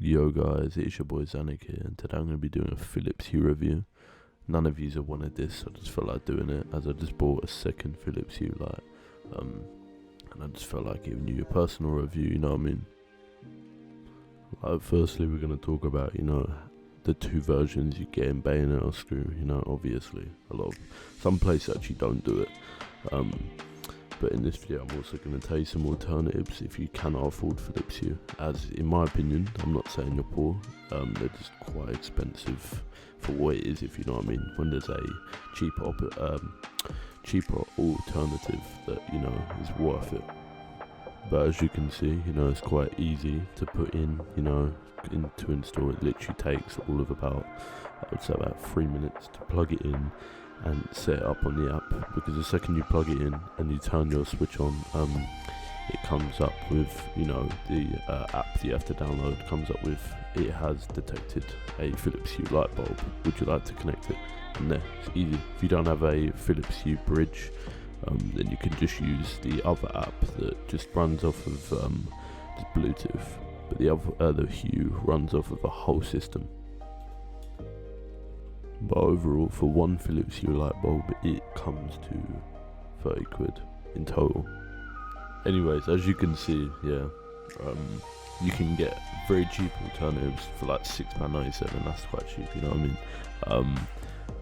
Yo guys, it's your boy Zanik here, and today I'm going to be doing a Phillips Hue review. None of yous have wanted this, so I just felt like doing it, as I just bought a second Phillips Hue light, and I just felt like giving you a personal review, you know what I mean? Like, firstly we're going to talk about, you know, the two versions you get in bayonet or screw, you know, obviously. Some places actually don't do it, but in this video I'm also going to tell you some alternatives if you cannot afford Phillips Hue, as in my opinion, I'm not saying you're poor, they're just quite expensive for what it is, if you know what I mean, when there's a cheaper alternative that, you know, is worth it. But as you can see, you know, it's quite easy to put in, you know, to install. It literally takes all of about, I would say about 3 minutes to plug it in and set it up on the app, because the second you plug it in and you turn your switch on, it comes up with, you know, the app that you have to download comes up with, it has detected a Phillips Hue light bulb, would you like to connect it? And there, it's easy. If you don't have a Phillips Hue bridge, then you can just use the other app that just runs off of just Bluetooth, but the Hue runs off of a whole system. But overall, for one Phillips Hue light bulb, it comes to 30 quid in total. Anyways, as you can see, yeah, you can get very cheap alternatives for like £6.97. That's quite cheap, you know what I mean?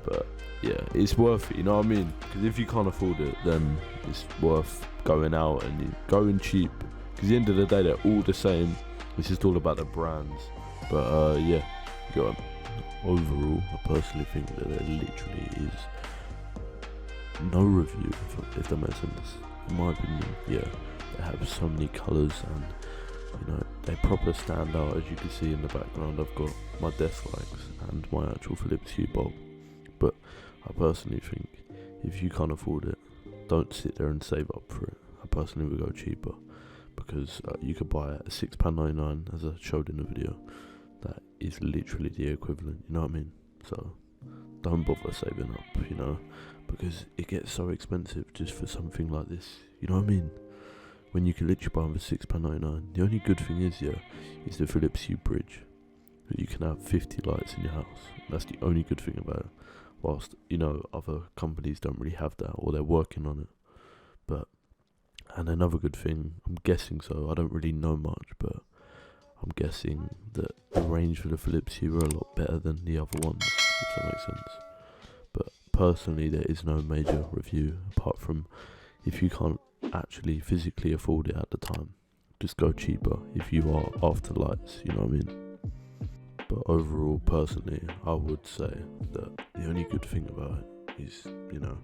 But yeah, it's worth it, you know what I mean? Because if you can't afford it, then it's worth going out and you going cheap. Because at the end of the day, they're all the same. It's just all about the brands. But yeah, go on. Overall, I personally think that there literally is no review, if that makes sense. In my opinion, yeah, they have so many colours and, you know, they proper stand out. As you can see in the background, I've got my desk lights and my actual Phillips Hue bulb. But I personally think if you can't afford it, don't sit there and save up for it. I personally would go cheaper, because you could buy it at £6.99, as I showed in the video. That is literally the equivalent, you know what I mean? So don't bother saving up, you know, because it gets so expensive just for something like this, you know what I mean? When you can literally buy them for £6.99. The only good thing is, yeah, is the Phillips Hue bridge. You can have 50 lights in your house. That's the only good thing about it. Whilst, you know, other companies don't really have that, or they're working on it. And another good thing, I'm guessing so, I don't really know much, but I'm guessing that the range for the Phillips Hue are a lot better than the other ones, if that makes sense. But personally, there is no major review, apart from if you can't actually physically afford it at the time, just go cheaper if you are after lights, you know what I mean? But overall, personally, I would say that the only good thing about it is, you know,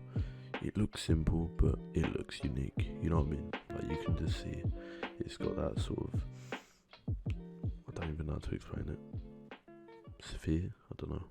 it looks simple, but it looks unique, you know what I mean? Like, you can just see it's got that sort of, I don't even know how to explain it, sphere, I don't know.